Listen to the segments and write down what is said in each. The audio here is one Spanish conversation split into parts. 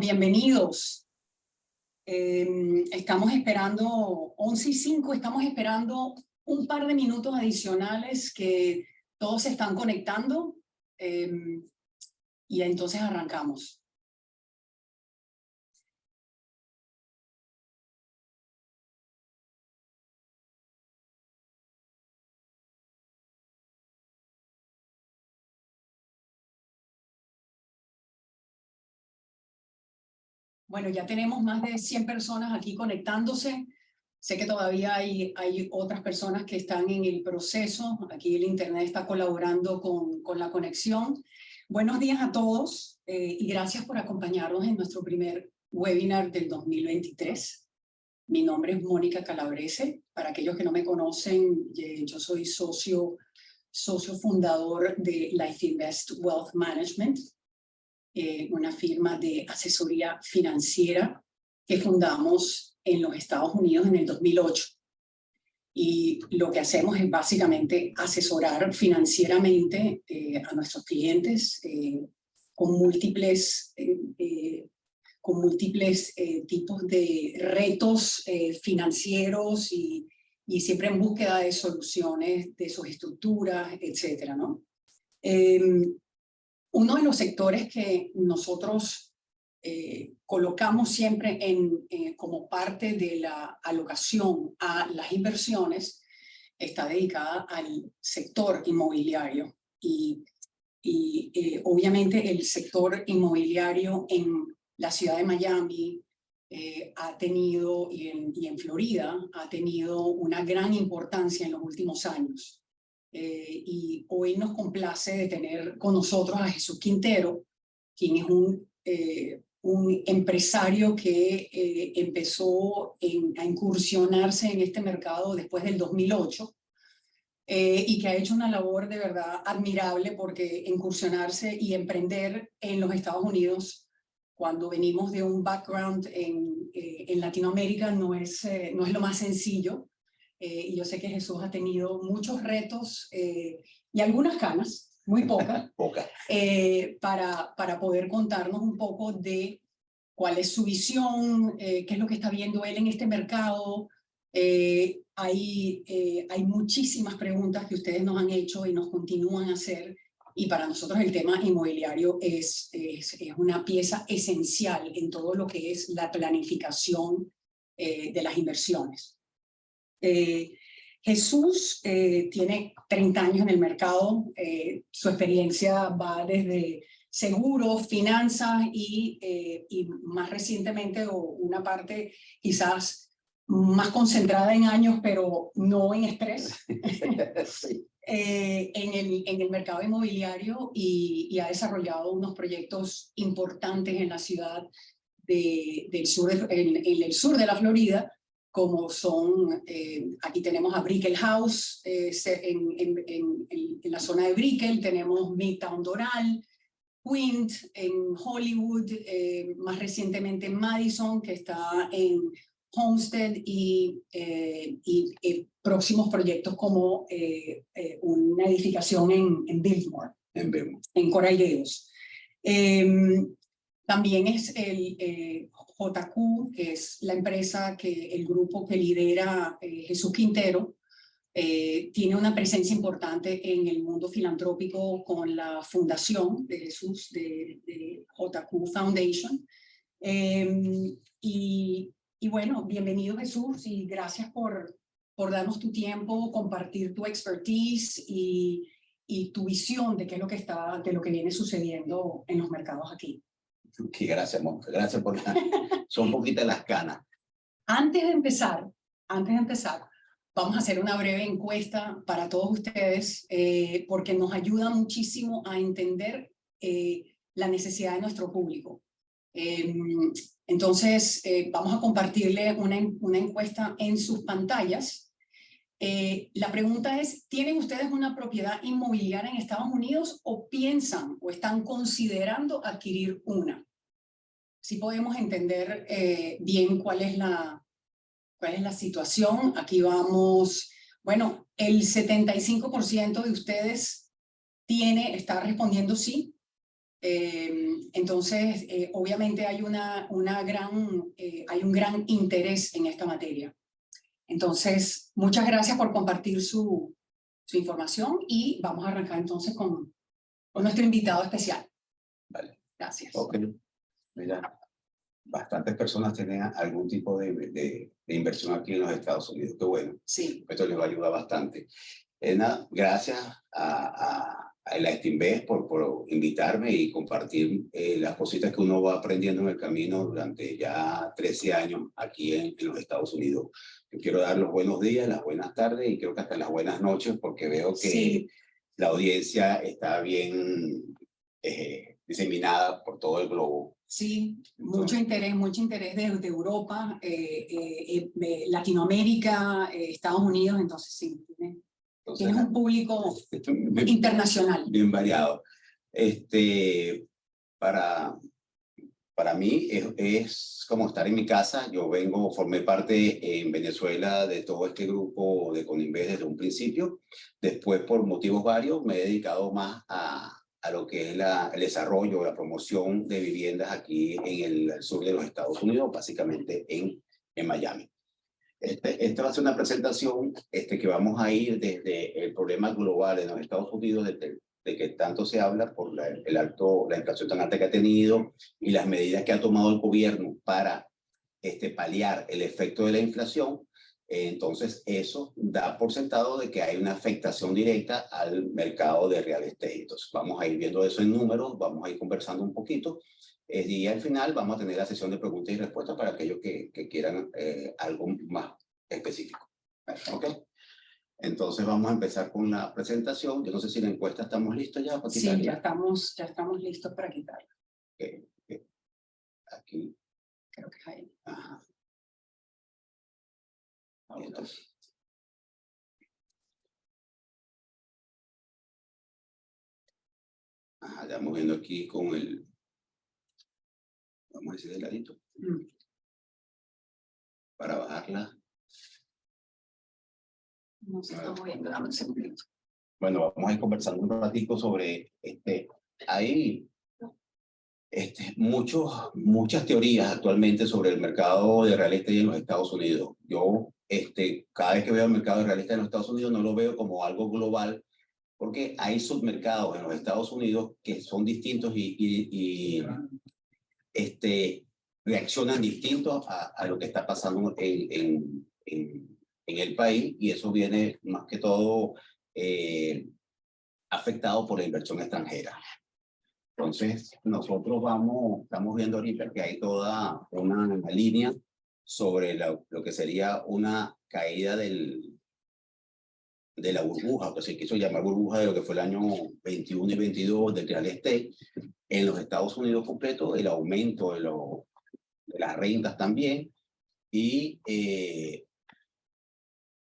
bienvenidos. Estamos esperando 11:05, estamos esperando un par de minutos adicionales que todos se están conectando y entonces arrancamos. Bueno, ya tenemos más de 100 personas aquí conectándose. Sé que todavía hay otras personas que están en el proceso. Aquí el internet está colaborando con la conexión. Buenos días a todos y gracias por acompañarnos en nuestro primer webinar del 2023. Mi nombre es Mónica Calabrese. Para aquellos que no me conocen, yo soy socio fundador de LifeInvest Wealth Management, una firma de asesoría financiera que fundamos en los Estados Unidos en el 2008. Y lo que hacemos es básicamente asesorar financieramente a nuestros clientes con múltiples tipos de retos financieros y siempre en búsqueda de soluciones de sus estructuras, etcétera, ¿no? Uno de los sectores que nosotros colocamos siempre como parte de la alocación a las inversiones está dedicada al sector inmobiliario. Y obviamente el sector inmobiliario en la ciudad de Miami ha tenido, y en Florida, ha tenido una gran importancia en los últimos años. Y hoy nos complace de tener con nosotros a Jesús Quintero, quien es un empresario que empezó a incursionarse en este mercado después del 2008 y que ha hecho una labor de verdad admirable, porque incursionarse y emprender en los Estados Unidos cuando venimos de un background en Latinoamérica no es lo más sencillo. Y yo sé que Jesús ha tenido muchos retos y algunas canas, muy pocas, para poder contarnos un poco de cuál es su visión, qué es lo que está viendo él en este mercado. Hay muchísimas preguntas que ustedes nos han hecho y nos continúan a hacer, y para nosotros el tema inmobiliario es una pieza esencial en todo lo que es la planificación de las inversiones. Jesús tiene 30 años en el mercado. Su experiencia va desde seguros, finanzas y más recientemente, o una parte quizás más concentrada en años, pero no en estrés, sí. En el mercado inmobiliario, y ha desarrollado unos proyectos importantes en la ciudad del sur, en el sur de la Florida, como son, aquí tenemos a Brickell House, en la zona de Brickell tenemos Midtown Doral, Quint en Hollywood, más recientemente Madison, que está en Homestead, y próximos proyectos como una edificación en Biltmore, en Coral Gables. También es el JQ, que es la empresa, el grupo que lidera Jesús Quintero. Tiene una presencia importante en el mundo filantrópico con la fundación de Jesús, de JQ Foundation. Y bueno, bienvenido Jesús, y gracias por darnos tu tiempo, compartir tu expertise y tu visión de qué es de lo que viene sucediendo en los mercados aquí. Sí, gracias, Mónica. Gracias por son poquitas las canas. Antes de empezar, vamos a hacer una breve encuesta para todos ustedes, porque nos ayuda muchísimo a entender la necesidad de nuestro público. Entonces, vamos a compartirle una encuesta en sus pantallas. La pregunta es: ¿tienen ustedes una propiedad inmobiliaria en Estados Unidos o piensan o están considerando adquirir una? Si podemos entender bien cuál es la situación. Aquí vamos. Bueno, el 75% de ustedes está respondiendo sí. Entonces, obviamente hay hay un gran interés en esta materia. Entonces, muchas gracias por compartir su información y vamos a arrancar entonces con nuestro invitado especial. Vale. Gracias. Ok. Mira, bastantes personas tienen algún tipo de inversión aquí en los Estados Unidos. Qué bueno. Sí. Esto les va a ayudar bastante. Nada, gracias a la Stinvest por invitarme y compartir las cositas que uno va aprendiendo en el camino durante ya 13 años aquí en los Estados Unidos. Yo quiero dar los buenos días, las buenas tardes y creo que hasta las buenas noches porque veo que sí, la audiencia está bien diseminada por todo el globo. Sí, Entonces, mucho interés de Europa, Latinoamérica, Estados Unidos, entonces sí, tienes un público internacional. Bien variado. Para mí es como estar en mi casa. Yo formé parte en Venezuela de todo este grupo de Coninvest desde un principio. Después, por motivos varios, me he dedicado más a lo que es el desarrollo, la promoción de viviendas aquí en el sur de los Estados Unidos, básicamente en Miami. Esta va a ser una presentación que vamos a ir desde el problema global en los Estados Unidos, de que tanto se habla por la inflación tan alta que ha tenido y las medidas que ha tomado el gobierno para paliar el efecto de la inflación. Entonces, eso da por sentado de que hay una afectación directa al mercado de real estate. Entonces, vamos a ir viendo eso en números, vamos a ir conversando un poquito. Y al final vamos a tener la sesión de preguntas y respuestas para aquellos que quieran algo más específico. ¿Ok? Entonces vamos a empezar con la presentación. Yo no sé si la encuesta estamos listos ya para quitarla. Sí, ya estamos listos para quitarla. Okay. Aquí. Creo que es ahí. Ajá. Ajá, ya moviendo aquí con el... Vamos a decir de ladito. Para bajarla. No se está moviendo, dame un segundo. Bueno, vamos a ir conversando un ratico sobre hay muchas teorías actualmente sobre el mercado de real estate en los Estados Unidos. Yo, cada vez que veo el mercado de real estate en los Estados Unidos, no lo veo como algo global, porque hay submercados en los Estados Unidos que son distintos y reaccionan distintos a lo que está pasando en el país, y eso viene más que todo afectado por la inversión extranjera. Entonces, nosotros estamos viendo ahorita que hay toda una línea sobre lo que sería una caída de la burbuja, que se quiso llamar burbuja de lo que fue el año 21 y 22 del real estate en los Estados Unidos completo, el aumento de las rentas también, y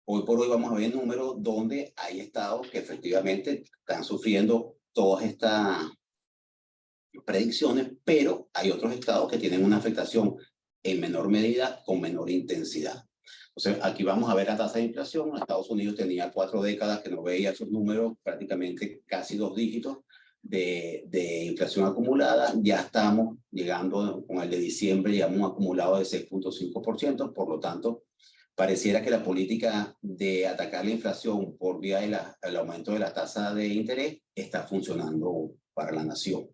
hoy por hoy vamos a ver números donde hay estados que efectivamente están sufriendo todas estas predicciones, pero hay otros estados que tienen una afectación en menor medida, con menor intensidad. Entonces, aquí vamos a ver la tasa de inflación. Estados Unidos tenía 4 décadas que no veía esos números, prácticamente casi 2 dígitos de inflación acumulada. Ya estamos llegando con el de diciembre, ya un acumulado de 6.5%, por lo tanto, pareciera que la política de atacar la inflación por vía del aumento de la tasa de interés está funcionando para la nación.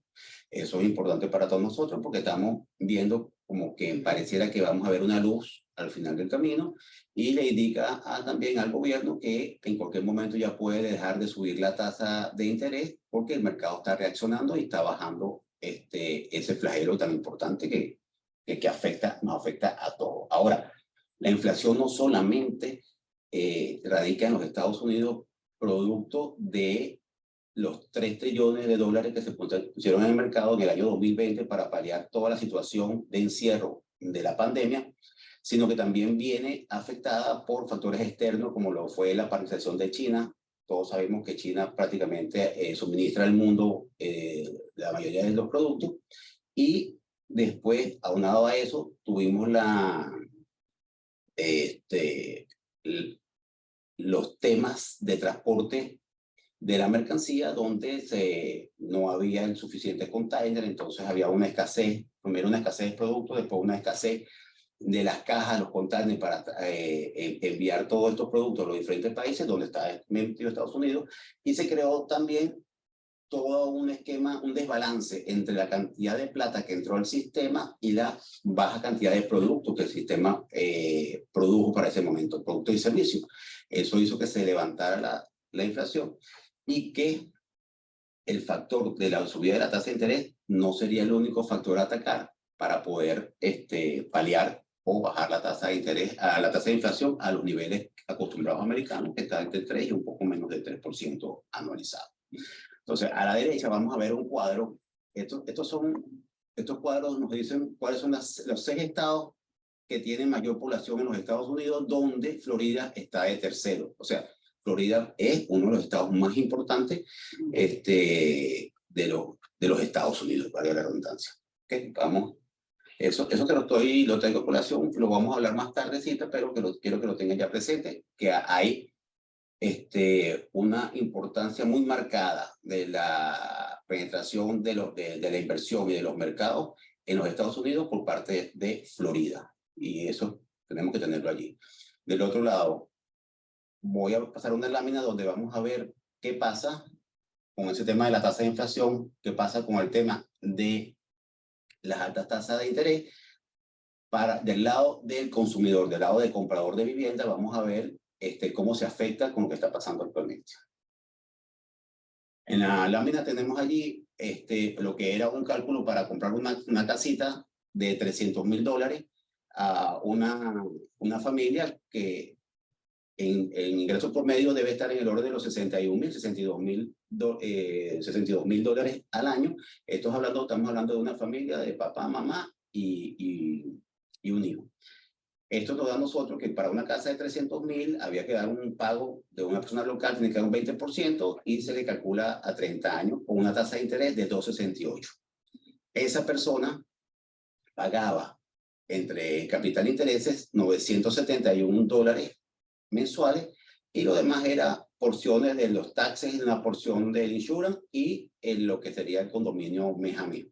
Eso es importante para todos nosotros porque estamos viendo como que pareciera que vamos a ver una luz al final del camino, y le indica también al gobierno que en cualquier momento ya puede dejar de subir la tasa de interés porque el mercado está reaccionando y está bajando ese flagelo tan importante que nos afecta a todos. Ahora, la inflación no solamente radica en los Estados Unidos producto de los 3 trillones de dólares que se pusieron en el mercado en el año 2020 para paliar toda la situación de encierro de la pandemia, sino que también viene afectada por factores externos como lo fue la paralización de China. Todos sabemos que China prácticamente suministra al mundo la mayoría de los productos, y después, aunado a eso, tuvimos los temas de transporte de la mercancía, donde no había el suficiente container, entonces había una escasez, primero una escasez de productos, después una escasez de las cajas, los containers para enviar todos estos productos a los diferentes países donde está metido Estados Unidos, y se creó también todo un esquema, un desbalance entre la cantidad de plata que entró al sistema y la baja cantidad de productos que el sistema produjo para ese momento, productos y servicios. Eso hizo que se levantara la inflación y que el factor de la subida de la tasa de interés no sería el único factor a atacar para poder paliar o bajar la tasa de interés, a la tasa de inflación a los niveles acostumbrados americanos, que está entre 3 y un poco menos del 3% anualizado. Entonces, a la derecha vamos a ver un cuadro. Estos cuadros nos dicen cuáles son los 6 estados que tienen mayor población en los Estados Unidos, donde Florida está de tercero. O sea, Florida es uno de los estados más importantes de los Estados Unidos, valga la redundancia. Okay, vamos. Eso que lo tengo en colación, lo vamos a hablar más tardecita, pero quiero que lo tengan ya presente, que hay una importancia muy marcada de la penetración de la inversión y de los mercados en los Estados Unidos por parte de Florida. Y eso tenemos que tenerlo allí. Del otro lado, voy a pasar una lámina donde vamos a ver qué pasa con ese tema de la tasa de inflación, qué pasa con el tema de las altas tasas de interés. Del lado del consumidor, del lado del comprador de vivienda, vamos a ver cómo se afecta con lo que está pasando actualmente. En la lámina tenemos allí lo que era un cálculo para comprar una casita de $300,000 a una familia que en ingreso promedio debe estar en el orden de los $62,000 al año. Estamos hablando de una familia de papá, mamá y un hijo. Esto nos da a nosotros que para una casa de 300,000 había que dar un pago de una persona local, tiene que dar un 20% y se le calcula a 30 años con una tasa de interés de 2,68. Esa persona pagaba entre capital e intereses $971 mensuales y lo demás era porciones de los taxes, una porción del insurance y lo que sería el condominio mes a mes.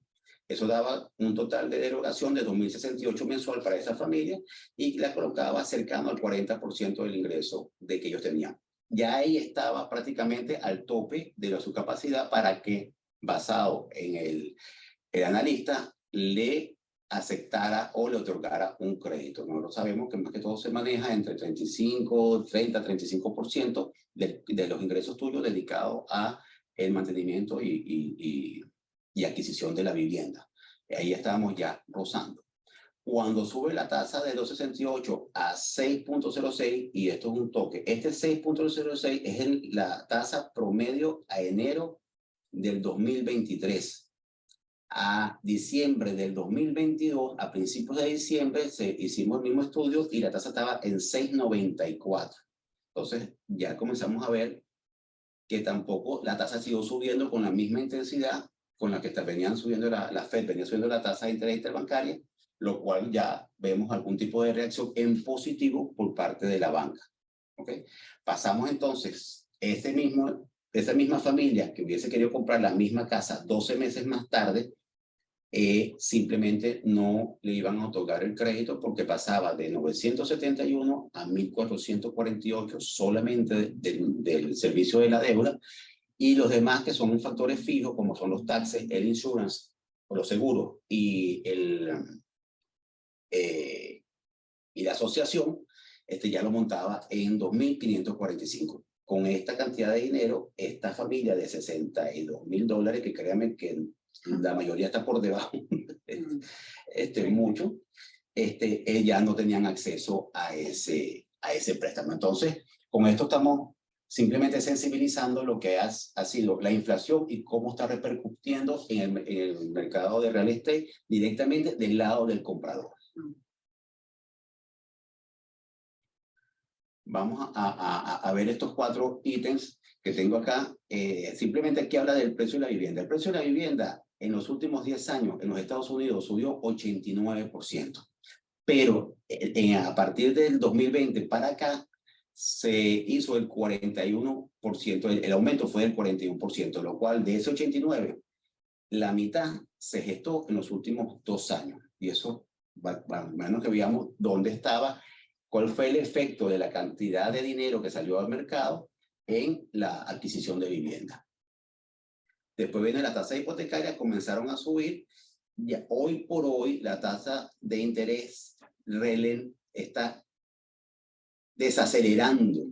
Eso daba un total de derogación de 2,068 mensual para esa familia y la colocaba cercano al 40% del ingreso de que ellos tenían. Ya ahí estaba prácticamente al tope de su capacidad para que, basado en el analista, le aceptara o le otorgara un crédito. Nosotros sabemos que más que todo se maneja entre 35% de los ingresos tuyos dedicados a el mantenimiento y adquisición de la vivienda. Ahí estábamos ya rozando. Cuando sube la tasa de 2,68 a 6,06, y esto es un toque, este 6,06 es la tasa promedio a enero del 2023. A diciembre del 2022, a principios de diciembre, hicimos el mismo estudio y la tasa estaba en 6,94. Entonces, ya comenzamos a ver que tampoco la tasa siguió subiendo con la misma intensidad con la que venían subiendo la Fed, venía subiendo la tasa de interés interbancaria, lo cual ya vemos algún tipo de reacción en positivo por parte de la banca. ¿Okay? Pasamos entonces, esa misma familia que hubiese querido comprar la misma casa 12 meses más tarde, simplemente no le iban a otorgar el crédito porque pasaba de 971 a 1,448 solamente del servicio de la deuda, y los demás que son factores fijos como son los taxes, el insurance o los seguros y la asociación, ya lo montaba en 2,545. Con esta cantidad de dinero, esta familia de $62,000, que créanme que la mayoría está por debajo, mucho, ya no tenían acceso a ese préstamo. Entonces, con esto estamos simplemente sensibilizando lo que ha sido la inflación y cómo está repercutiendo en el mercado de real estate directamente del lado del comprador. Vamos a ver estos 4 ítems que tengo acá. Simplemente aquí habla del precio de la vivienda. El precio de la vivienda en los últimos 10 años en los Estados Unidos subió 89%. Pero a partir del 2020 para acá se hizo el 41%, el aumento fue del 41%, lo cual de ese 89, la mitad se gestó en los últimos 2 años. Y eso, menos que veamos dónde estaba, cuál fue el efecto de la cantidad de dinero que salió al mercado en la adquisición de vivienda. Después viene la tasa hipotecaria, comenzaron a subir. Ya hoy por hoy la tasa de interés está desacelerando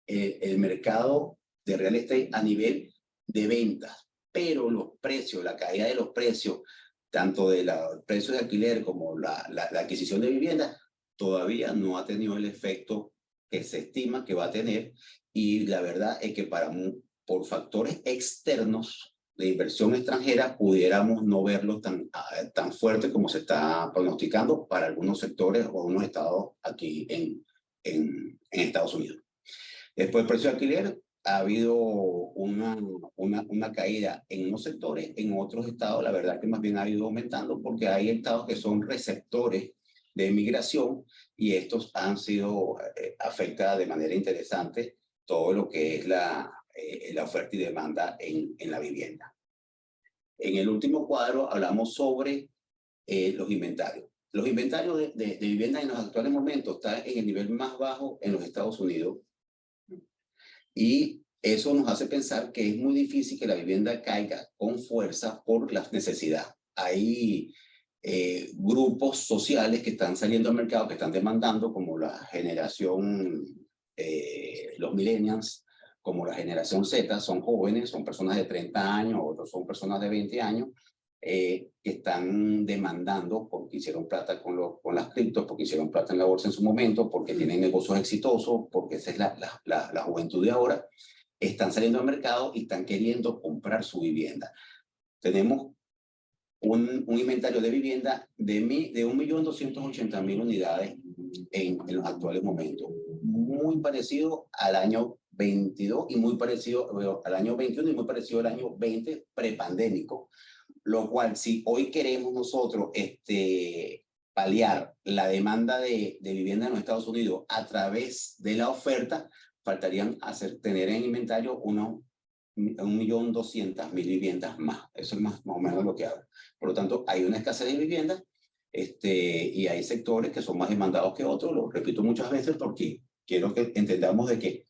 el mercado de real estate a nivel de ventas, pero los precios, la caída de los precios, tanto de los precios de alquiler como la adquisición de vivienda, todavía no ha tenido el efecto que se estima que va a tener, y la verdad es que por factores externos de inversión extranjera pudiéramos no verlo tan fuerte como se está pronosticando para algunos sectores o algunos estados aquí en Estados Unidos. Después del precio de alquiler, ha habido una caída en unos sectores, en otros estados la verdad que más bien ha ido aumentando, porque hay estados que son receptores de migración y estos han sido afectados de manera interesante todo lo que es la oferta y demanda en la vivienda. En el último cuadro hablamos sobre los inventarios. Los inventarios de vivienda en los actuales momentos están en el nivel más bajo en los Estados Unidos, y eso nos hace pensar que es muy difícil que la vivienda caiga con fuerza por las necesidades. Hay grupos sociales que están saliendo al mercado, que están demandando, como la generación, los millennials, como la generación Z, son jóvenes, son personas de 30 años, otros son personas de 20 años, que están demandando porque hicieron plata con las criptos, porque hicieron plata en la bolsa en su momento, porque tienen negocios exitosos, porque esa es la juventud de ahora. Están saliendo al mercado y están queriendo comprar su vivienda. Tenemos un inventario de vivienda de 1.280.000 unidades en los actuales momentos. Muy parecido al año 22 y muy parecido al año 21 y muy parecido al año 20 prepandémico. Lo cual, si hoy queremos nosotros paliar la demanda de vivienda en los Estados Unidos a través de la oferta, faltarían tener en inventario 1.200.000 viviendas más. Eso es más o menos lo que habla. Por lo tanto, hay una escasez de viviendas y hay sectores que son más demandados que otros. Lo repito muchas veces porque quiero que entendamos de que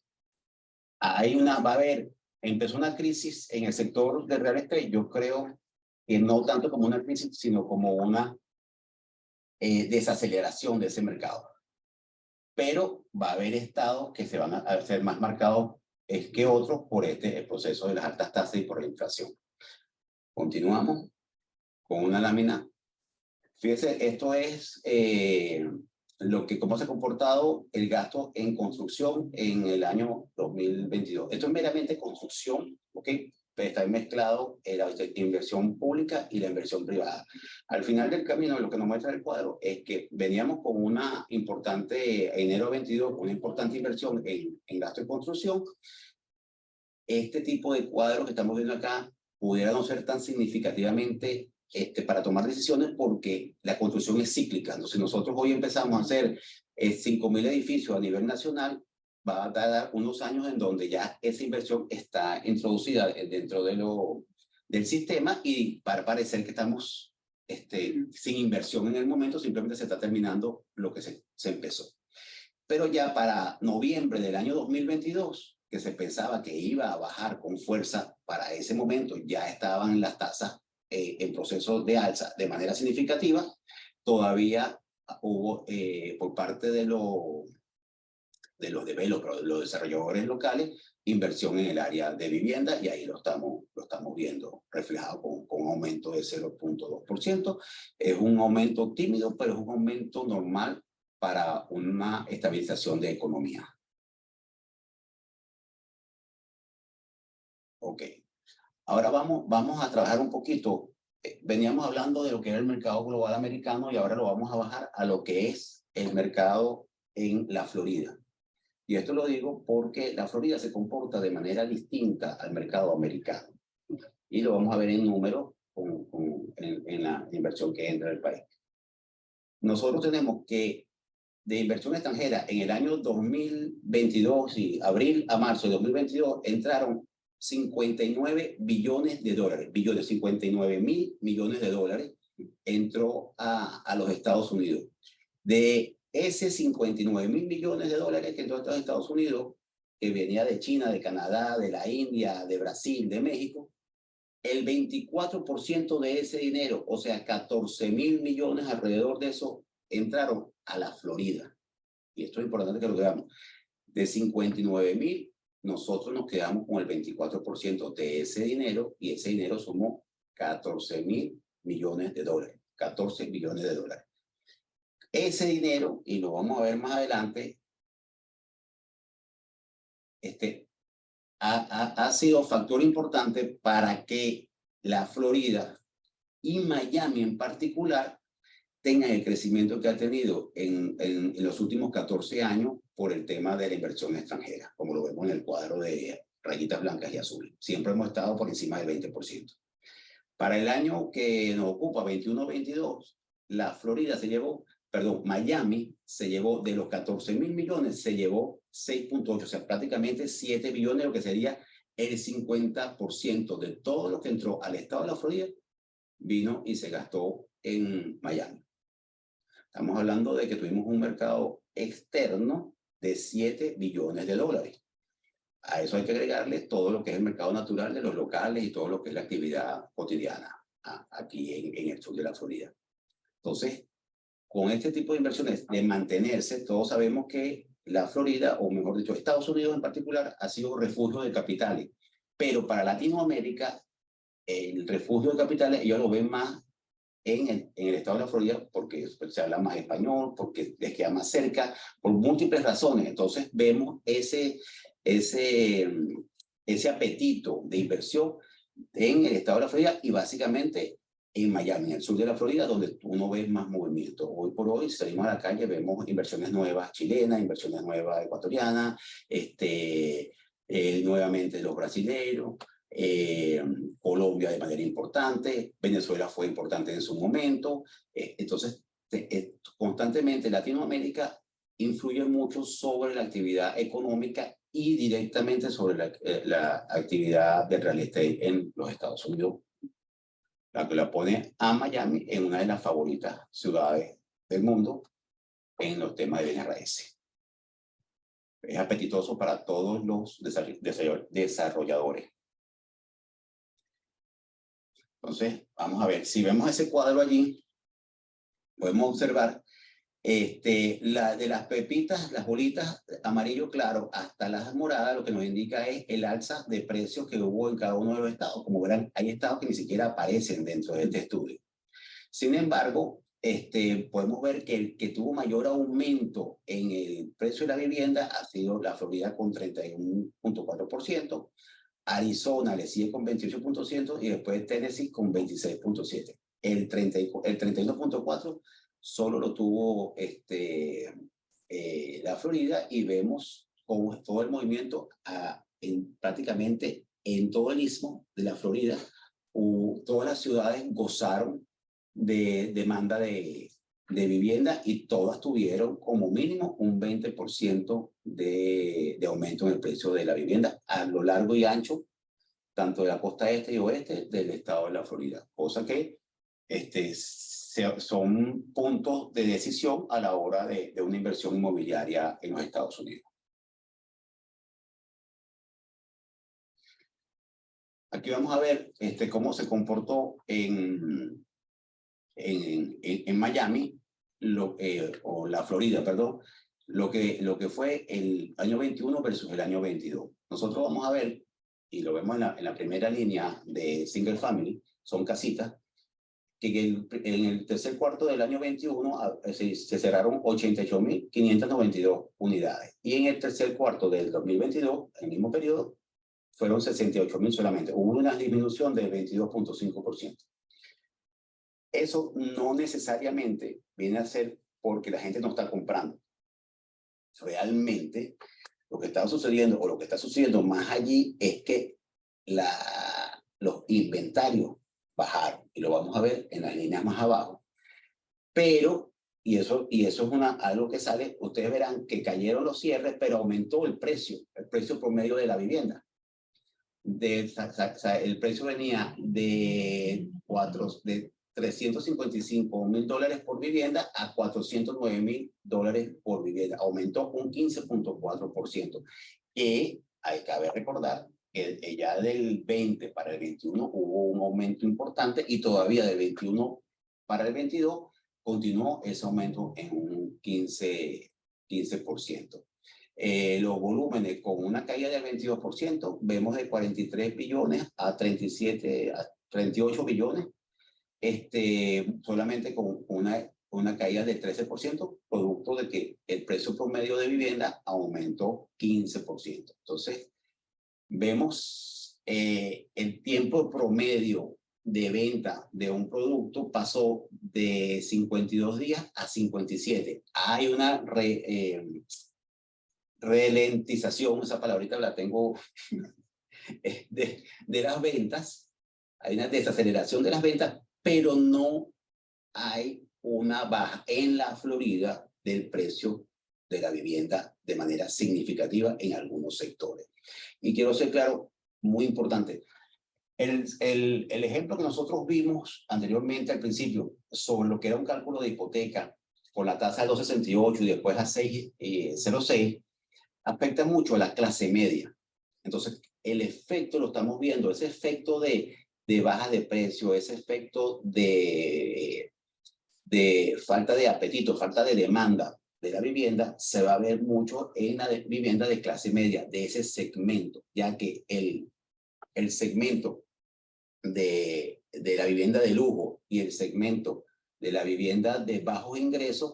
empezó una crisis en el sector de real estate. Yo creo que no tanto como una crisis, sino como una desaceleración de ese mercado. Pero va a haber estados que se van a ser más marcados que otros por el proceso de las altas tasas y por la inflación. Continuamos con una lámina. Fíjese, esto es cómo se ha comportado el gasto en construcción en el año 2022. Esto es meramente construcción, ¿ok? Pero está mezclado la inversión pública y la inversión privada. Al final del camino, lo que nos muestra el cuadro es que veníamos con una importante, enero 22, una importante inversión en gasto de construcción. Este tipo de cuadros que estamos viendo acá pudiera no ser tan significativamente para tomar decisiones, porque la construcción es cíclica. Entonces, nosotros hoy empezamos a hacer 5.000 edificios a nivel nacional, va a dar unos años en donde ya esa inversión está introducida dentro del sistema, y para parecer que estamos sin inversión en el momento, simplemente se está terminando lo que se empezó. Pero ya para noviembre del año 2022, que se pensaba que iba a bajar con fuerza, para ese momento ya estaban las tasas en proceso de alza de manera significativa. Todavía hubo por parte de los developers, los desarrolladores locales, inversión en el área de vivienda, y ahí lo estamos viendo reflejado con un aumento de 0.2%. Es un aumento tímido, pero es un aumento normal para una estabilización de economía. Ok. Ahora vamos a trabajar un poquito. Veníamos hablando de lo que era el mercado global americano, y ahora lo vamos a bajar a lo que es el mercado en la Florida. Y esto lo digo porque la Florida se comporta de manera distinta al mercado americano. Y lo vamos a ver en números en la inversión que entra en el país. Nosotros tenemos que de inversión extranjera en el año 2022, y abril a marzo de 2022, entraron 59 billones de dólares, 59.000 millones de dólares, entró a los Estados Unidos. De ese 59.000 millones de dólares que entró a los Estados Unidos, que venía de China, de Canadá, de la India, de Brasil, de México, el 24% de ese dinero, o sea, 14.000 millones alrededor de eso, entraron a la Florida. Y esto es importante que lo veamos. De 59.000, nosotros nos quedamos con el 24% de ese dinero, y ese dinero somos 14.000 millones de dólares. 14 billones de dólares. Ese dinero, y lo vamos a ver más adelante, ha sido factor importante para que la Florida y Miami en particular tengan el crecimiento que ha tenido en los últimos 14 años por el tema de la inversión extranjera, como lo vemos en el cuadro de rayitas blancas y azules. Siempre hemos estado por encima del 20%. Para el año que nos ocupa, 21-22, la Florida se llevó, Miami se llevó de los 14.000 millones, se llevó 6.8, o sea, prácticamente 7 billones, lo que sería el 50% de todo lo que entró al estado de la Florida, vino y se gastó en Miami. Estamos hablando de que tuvimos un mercado externo de 7 billones de dólares. A eso hay que agregarle todo lo que es el mercado natural de los locales y todo lo que es la actividad cotidiana aquí en el sur de la Florida. Entonces, con este tipo de inversiones, de mantenerse, todos sabemos que la Florida, o mejor dicho, Estados Unidos en particular, ha sido refugio de capitales. Pero para Latinoamérica, el refugio de capitales, ellos lo ven más en el estado de la Florida, porque se habla más español, porque les queda más cerca, por múltiples razones. Entonces vemos ese apetito de inversión en el estado de la Florida, y básicamente en Miami, en el sur de la Florida, donde uno ve más movimiento. Hoy por hoy, si salimos a la calle, vemos inversiones nuevas chilenas, inversiones nuevas ecuatorianas, nuevamente los brasileños, Colombia de manera importante, Venezuela fue importante en su momento. Entonces, constantemente Latinoamérica influye mucho sobre la actividad económica y directamente sobre la actividad del real estate en los Estados Unidos, la que la pone a Miami en una de las favoritas ciudades del mundo en los temas de bienes raíces. Es apetitoso para todos los desarrolladores. Entonces, vamos a ver, si vemos ese cuadro allí, podemos observar de las pepitas, las bolitas amarillo claro hasta las moradas, lo que nos indica es el alza de precios que hubo en cada uno de los estados. Como verán, hay estados que ni siquiera aparecen dentro de este estudio. Sin embargo, podemos ver que el que tuvo mayor aumento en el precio de la vivienda ha sido la Florida con 31.4%, Arizona le sigue con 28.7% y después Tennessee con 26.7%. El 31.4% solo lo tuvo la Florida, y vemos cómo todo el movimiento prácticamente en todo el istmo de la Florida. Todas las ciudades gozaron de demanda de vivienda, y todas tuvieron como mínimo un 20% de aumento en el precio de la vivienda a lo largo y ancho, tanto de la costa este y oeste del estado de la Florida, cosa que son puntos de decisión a la hora de una inversión inmobiliaria en los Estados Unidos. Aquí vamos a ver cómo se comportó en Miami, o la Florida, perdón, lo que fue el año 21 versus el año 22. Nosotros vamos a ver, y lo vemos en la primera línea de single family, son casitas, que en el tercer cuarto del año 21 se cerraron 88.592 unidades. Y en el tercer cuarto del 2022, en el mismo periodo, fueron 68.000 solamente. Hubo una disminución del 22.5%. Eso no necesariamente viene a ser porque la gente no está comprando. Realmente, lo que está sucediendo, o lo que está sucediendo más allí, es que los inventarios bajaron, y lo vamos a ver en las líneas más abajo. Pero y eso es algo que sale, ustedes verán que cayeron los cierres, pero aumentó el precio promedio de la vivienda. El precio venía de 355.000 dólares por vivienda a 409.000 dólares por vivienda. Aumentó un 15.4%. Y hay que recordar que ya del 20 para el 21 hubo un aumento importante y todavía del 21 para el 22 continuó ese aumento en un 15%. Los volúmenes con una caída del 22%, vemos de 43 billones a 38 billones, solamente con una caída del 13%, producto de que el precio promedio de vivienda aumentó 15%. Entonces, vemos el tiempo promedio de venta de un producto pasó de 52 días a 57. Hay una ralentización, esa palabrita la tengo, de las ventas. Hay una desaceleración de las ventas, pero no hay una baja en la Florida del precio de la vivienda de manera significativa en algunos sectores. Y quiero ser claro, muy importante, el ejemplo que nosotros vimos anteriormente al principio sobre lo que era un cálculo de hipoteca con la tasa de 2.68 y después a 6.06, afecta mucho a la clase media. Entonces, el efecto lo estamos viendo, ese efecto de baja de precio, ese efecto de falta de apetito, falta de demanda de la vivienda, se va a ver mucho en la vivienda de clase media, de ese segmento, ya que el segmento de la vivienda de lujo y el segmento de la vivienda de bajos ingresos,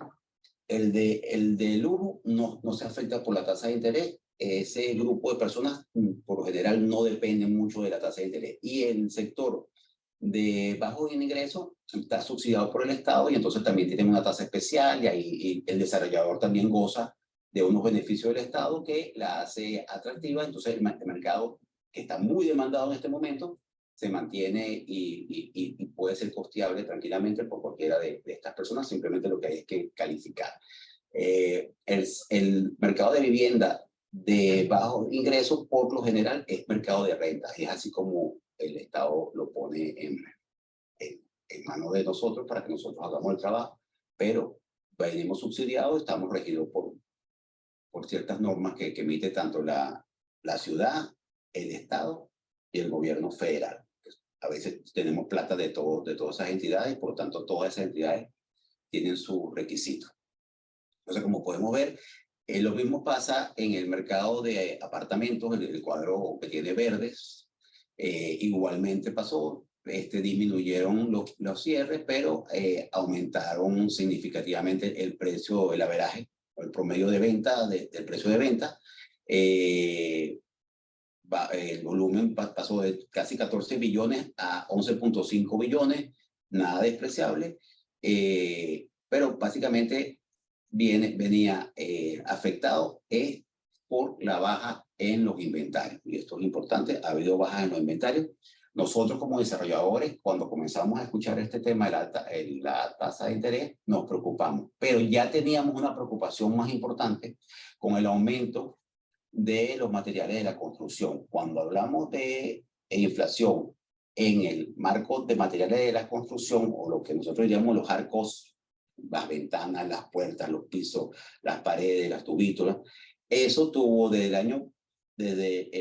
el de lujo no se afecta por la tasa de interés. Ese grupo de personas, por lo general, no dependen mucho de la tasa de interés. Y el sector de bajos ingresos está subsidiado por el Estado y entonces también tienen una tasa especial y el desarrollador también goza de unos beneficios del Estado que la hace atractiva. Entonces el mercado, que está muy demandado en este momento, se mantiene y puede ser costeable tranquilamente por cualquiera de estas personas. Simplemente lo que hay es que calificar. El mercado de vivienda de bajos ingresos, por lo general, es mercado de rentas. Es así como el Estado lo pone en manos de nosotros para que nosotros hagamos el trabajo. Pero venimos subsidiados, estamos regidos por ciertas normas que emite tanto la ciudad, el Estado y el gobierno federal. A veces tenemos plata de todas esas entidades, por lo tanto todas esas entidades tienen sus requisitos. Entonces, como podemos ver, lo mismo pasa en el mercado de apartamentos, el cuadro que tiene verdes. Igualmente pasó, disminuyeron los cierres, pero aumentaron significativamente el precio, el averaje, el promedio de venta, del precio de venta. El volumen pasó de casi 14 billones a 11.5 billones, nada despreciable, pero básicamente venía afectado por la baja en los inventarios. Y esto es importante, ha habido bajas en los inventarios. Nosotros como desarrolladores, cuando comenzamos a escuchar este tema de la tasa de interés, nos preocupamos, pero ya teníamos una preocupación más importante con el aumento de los materiales de la construcción. Cuando hablamos de inflación en el marco de materiales de la construcción, o lo que nosotros diríamos los hard costs, las ventanas, las puertas, los pisos, las paredes, las tubítulas, eso tuvo desde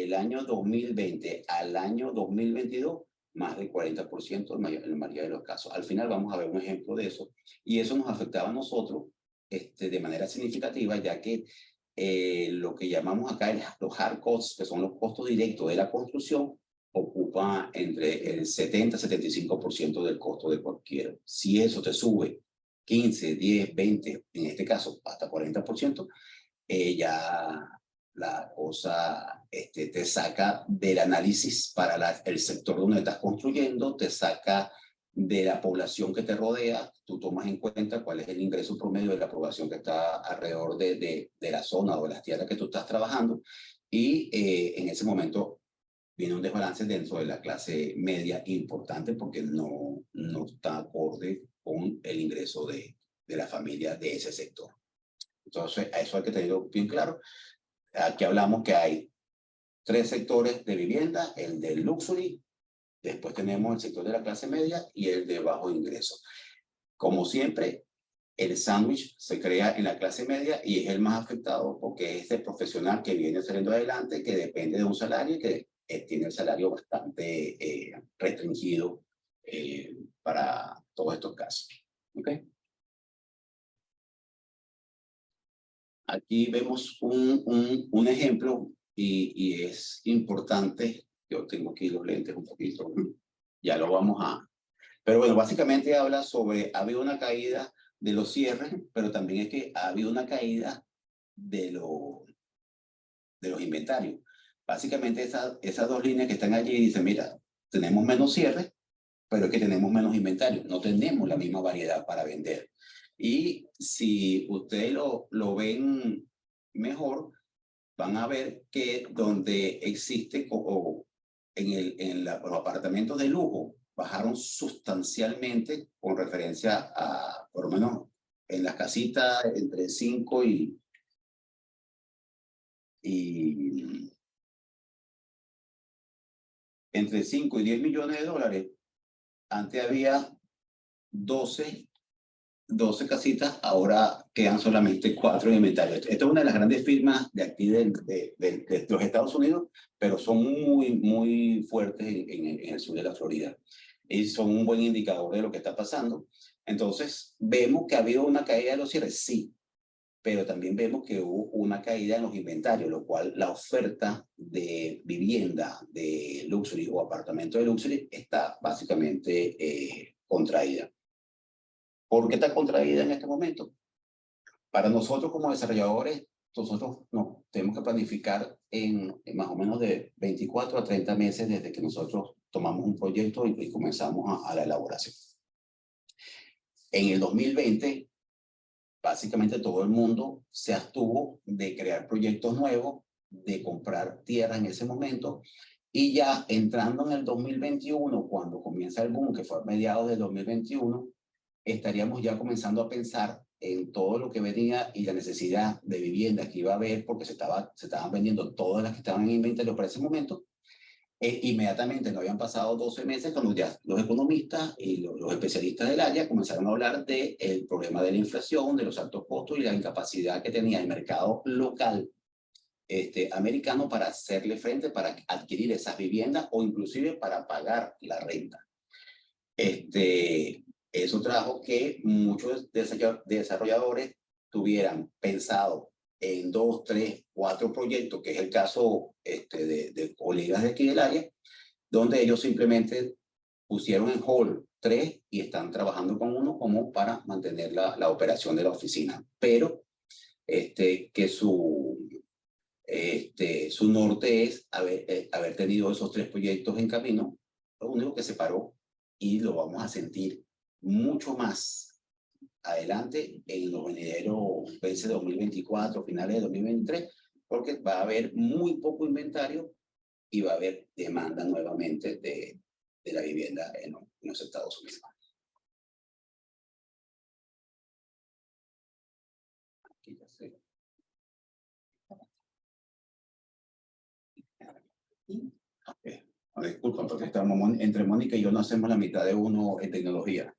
el año 2020 al año 2022 más del 40% en la mayoría de los casos. Al final vamos a ver un ejemplo de eso, y eso nos afectaba a nosotros de manera significativa, ya que lo que llamamos acá los hard costs, que son los costos directos de la construcción, ocupa entre el 70-75% del costo de cualquiera. Si eso te sube 15, 10, 20, en este caso hasta 40%, ya la cosa te saca del análisis para el sector donde estás construyendo, te saca de la población que te rodea. Tú tomas en cuenta cuál es el ingreso promedio de la población que está alrededor de la zona o de las tierras que tú estás trabajando, y en ese momento viene un desbalance dentro de la clase media importante porque no está acorde con el ingreso de la familia de ese sector. Entonces, a eso hay que tenerlo bien claro. Aquí hablamos que hay 3 sectores de vivienda, el del luxury, después tenemos el sector de la clase media y el de bajo ingreso. Como siempre, el sándwich se crea en la clase media y es el más afectado porque es el profesional que viene saliendo adelante, que depende de un salario y que tiene el salario bastante restringido para todos estos casos. ¿Okay? Aquí vemos un ejemplo y es importante. Yo tengo aquí los lentes un poquito, ya lo vamos a... Pero bueno, básicamente habla sobre, ha habido una caída de los cierres, pero también es que ha habido una caída de los inventarios. Básicamente esas 2 líneas que están allí dicen, mira, tenemos menos cierres, pero es que tenemos menos inventario, no tenemos la misma variedad para vender. Y si ustedes lo ven mejor, van a ver que donde existe, los apartamentos de lujo, bajaron sustancialmente con referencia a, por lo menos, en las casitas entre 5 y entre 5 y 10 millones de dólares. Antes había 12 casitas, ahora quedan solamente 4 en inventario. Esta es una de las grandes firmas de aquí de los Estados Unidos, pero son muy fuertes en el sur de la Florida. Y son un buen indicador de lo que está pasando. Entonces, vemos que ha habido una caída de los cierres, sí, pero también vemos que hubo una caída en los inventarios, lo cual la oferta de vivienda de luxury o apartamento de luxury está básicamente contraída. ¿Por qué está contraída en este momento? Para nosotros como desarrolladores, nosotros no, tenemos que planificar en más o menos de 24 a 30 meses desde que nosotros tomamos un proyecto y comenzamos a la elaboración. En el 2020, básicamente todo el mundo se abstuvo de crear proyectos nuevos, de comprar tierra en ese momento, y ya entrando en el 2021, cuando comienza el boom, que fue a mediados del 2021, estaríamos ya comenzando a pensar en todo lo que venía y la necesidad de viviendas que iba a haber, porque se estaban vendiendo todas las que estaban en inventario para ese momento. Inmediatamente, no habían pasado 12 meses, cuando ya los economistas y los especialistas del área comenzaron a hablar del problema de la inflación, de los altos costos y la incapacidad que tenía el mercado local americano para hacerle frente, para adquirir esas viviendas o inclusive para pagar la renta. Eso trajo que muchos desarrolladores tuvieran pensado en 2, 3, 4 proyectos, que es el caso de colegas de aquí del área, donde ellos simplemente pusieron en hold 3 y están trabajando con uno como para mantener la operación de la oficina. Pero que su norte es haber tenido esos 3 proyectos en camino, lo único que se paró, y lo vamos a sentir mucho más adelante en los venideros meses de 2024, finales de 2023, porque va a haber muy poco inventario y va a haber demanda nuevamente de la vivienda en los Estados Unidos. Aquí ya sé. Okay. Disculpa, porque estamos entre Mónica y yo no hacemos la mitad de uno en tecnología.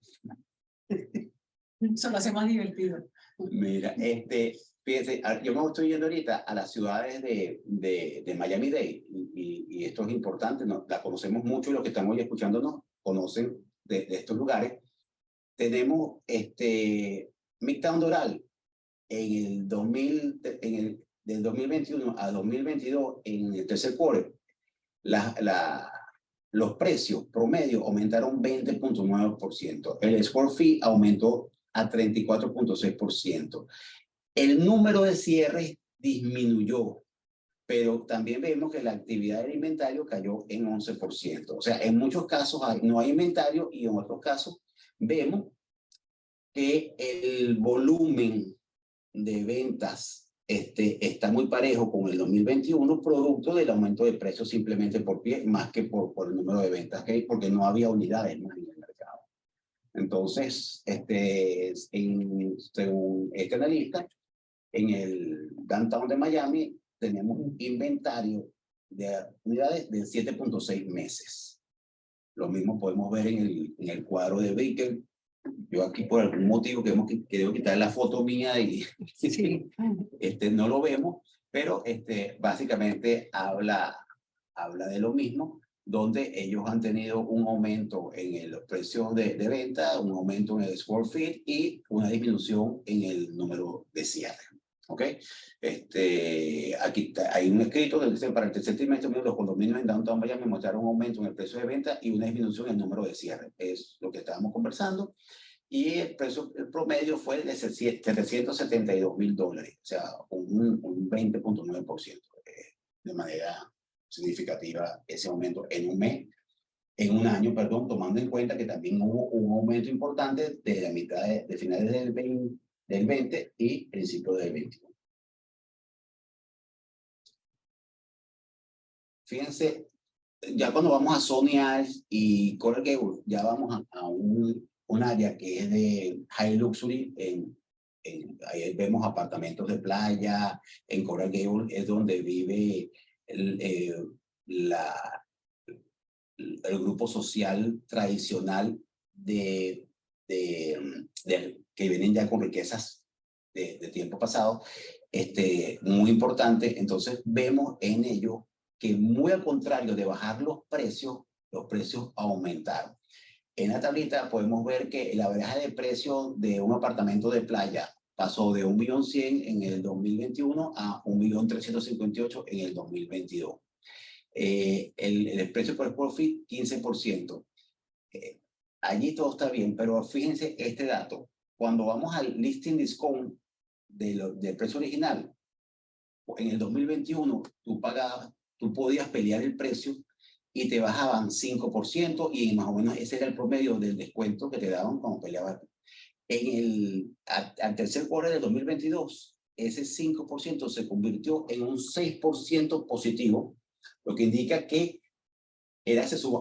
Eso lo hace más divertido. Mira, fíjense, yo me estoy yendo ahorita a las ciudades de Miami-Dade y esto es importante, ¿no? La conocemos mucho y los que estamos hoy escuchándonos conocen de estos lugares. Tenemos Midtown Doral del 2021 a 2022 en el tercer quarter. Los precios promedio aumentaron 20.9%. El square fee aumentó a 34.6%. El número de cierres disminuyó, pero también vemos que la actividad del inventario cayó en 11%. O sea, en muchos casos no hay inventario y en otros casos vemos que el volumen de ventas está muy parejo con el 2021, producto del aumento de precios simplemente por pie, más que por el número de ventas que hay, porque no había unidades más en el mercado. Entonces, según este analista, en el downtown de Miami tenemos un inventario de unidades de 7.6 meses. Lo mismo podemos ver en el cuadro de Baker. Yo aquí por algún motivo querido quitar la foto mía y no lo vemos, pero básicamente habla de lo mismo, donde ellos han tenido un aumento en los precios de venta, un aumento en el square feet y una disminución en el número de cierre. ¿Ok? Aquí hay un escrito que dice: para el tercer trimestre, los condominios en Downtown Miami mostraron un aumento en el precio de venta y una disminución en el número de cierre. Es lo que estábamos conversando. Y el promedio fue de $772,000, o sea, un 20.9%, de manera significativa ese aumento en un año, perdón, tomando en cuenta que también hubo un aumento importante de la mitad de finales del 20 y principios del 21. Fíjense, ya cuando vamos a Sonny Isles y Coral Gables, ya vamos a un área que es de high luxury. Ahí vemos apartamentos de playa. En Coral Gables es donde vive el grupo social tradicional que vienen ya con riquezas de tiempo pasado, muy importante. Entonces vemos en ello que, muy al contrario de bajar los precios aumentaron. En la tablita podemos ver que la averaje de precio de un apartamento de playa pasó de 1.100.000 en el 2021 a 1.358.000 en el 2022. El precio por square feet, 15%. Allí todo está bien, pero fíjense este dato. Cuando vamos al listing discount del precio original, en el 2021 tú podías pelear el precio y te bajaban 5%, y más o menos ese era el promedio del descuento que te daban cuando peleabas. Al tercer cuarto del 2022, ese 5% se convirtió en un 6% positivo, lo que indica que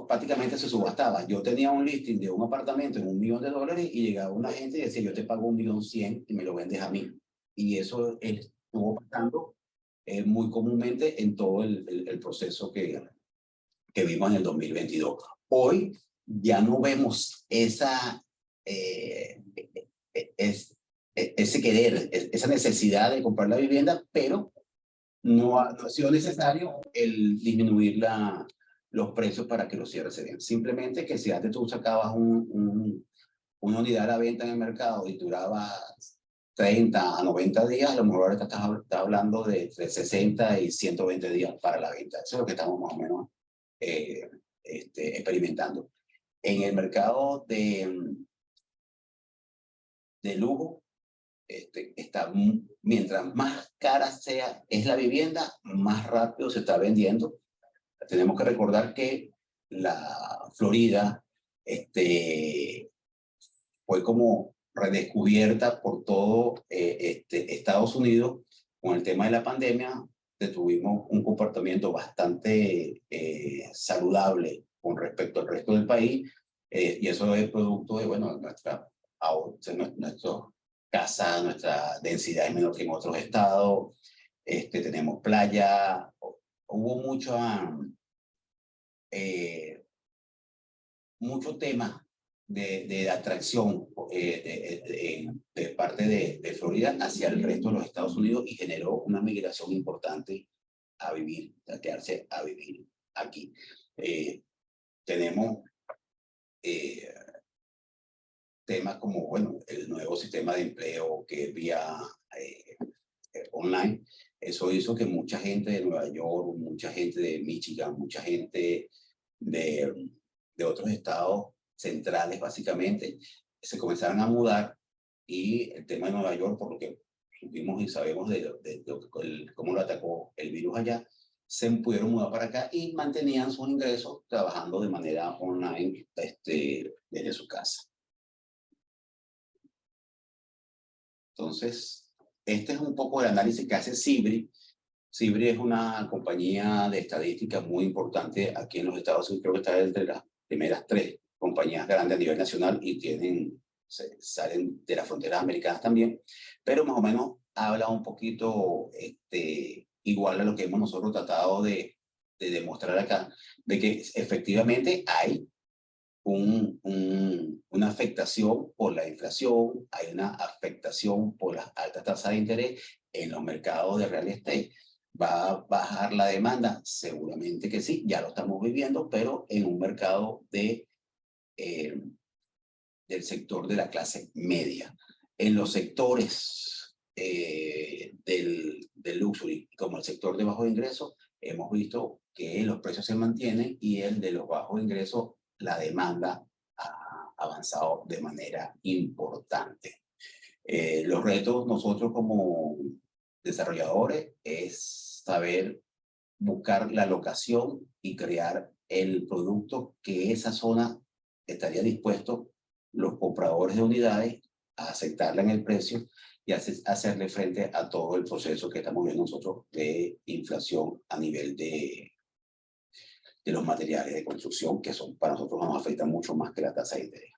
prácticamente se subastaba. Yo tenía un listing de un apartamento en $1 millón y llegaba una gente y decía: yo te pago 1.100.000 y me lo vendes a mí. Y eso estuvo pasando muy comúnmente en todo el proceso que vimos en el 2022. Hoy ya no vemos ese querer, esa necesidad de comprar la vivienda, pero no ha sido necesario el disminuir los precios para que los cierres se den. Simplemente que si antes tú sacabas una unidad a la venta en el mercado y duraba 30 a 90 días, a lo mejor ahora estás hablando de 60 y 120 días para la venta. Eso es lo que estamos más o menos experimentando. En el mercado de lujo, mientras más cara es la vivienda, más rápido se está vendiendo. Tenemos que recordar que la Florida fue como redescubierta por todo Estados Unidos. Con el tema de la pandemia, tuvimos un comportamiento bastante saludable con respecto al resto del país, y eso es producto de, bueno, nuestra casa, nuestra densidad es menor que en otros estados. Tenemos playa. Hubo mucho tema de atracción de parte de Florida hacia el resto de los Estados Unidos, y generó una migración importante a quedarse a vivir aquí. Tenemos temas como, bueno, el nuevo sistema de empleo que es vía online. Eso hizo que mucha gente de Nueva York, mucha gente de Michigan, mucha gente de otros estados centrales, básicamente, se comenzaron a mudar. Y el tema de Nueva York, por lo que supimos y sabemos de cómo lo atacó el virus allá, se pudieron mudar para acá y mantenían sus ingresos trabajando de manera online desde su casa. Entonces, este es un poco el análisis que hace Sibry. Sibry es una compañía de estadística muy importante aquí en los Estados Unidos. Creo que está entre las primeras 3 compañías grandes a nivel nacional y salen de las fronteras americanas también, pero más o menos habla un poquito igual a lo que hemos nosotros tratado de demostrar acá, de que efectivamente hay una afectación por la inflación, hay una afectación por las altas tasas de interés en los mercados de real estate. ¿Va a bajar la demanda? Seguramente que sí, ya lo estamos viviendo, pero en un mercado del sector de la clase media. En los sectores del luxury, como el sector de bajo ingreso, hemos visto que los precios se mantienen y el de los bajos ingresos, la demanda ha avanzado de manera importante. Los retos nosotros como desarrolladores es saber buscar la locación y crear el producto que esa zona estaría dispuesto los compradores de unidades a aceptarla en el precio y hacerle frente a todo el proceso que estamos viendo nosotros de inflación a nivel de los materiales de construcción, que son para nosotros nos afecta mucho más que la tasa de interés.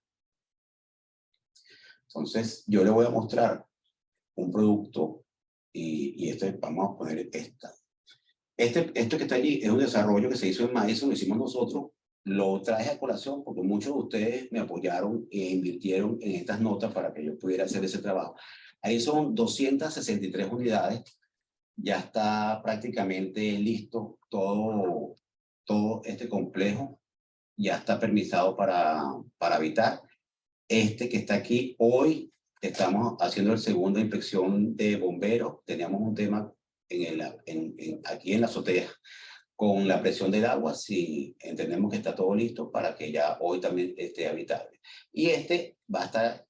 Entonces, yo le voy a mostrar un producto y vamos a poner esta. Esto que está allí es un desarrollo que se hizo en Madison, lo hicimos nosotros, lo traje a colación porque muchos de ustedes me apoyaron e invirtieron en estas notas para que yo pudiera hacer ese trabajo. Ahí son 263 unidades, ya está prácticamente listo todo este complejo, ya está permisado para habitar. Este que está aquí, hoy estamos haciendo la segunda inspección de bomberos, teníamos un tema aquí en la azotea con la presión del agua, si entendemos que está todo listo para que ya hoy también esté habitable. Y va a estar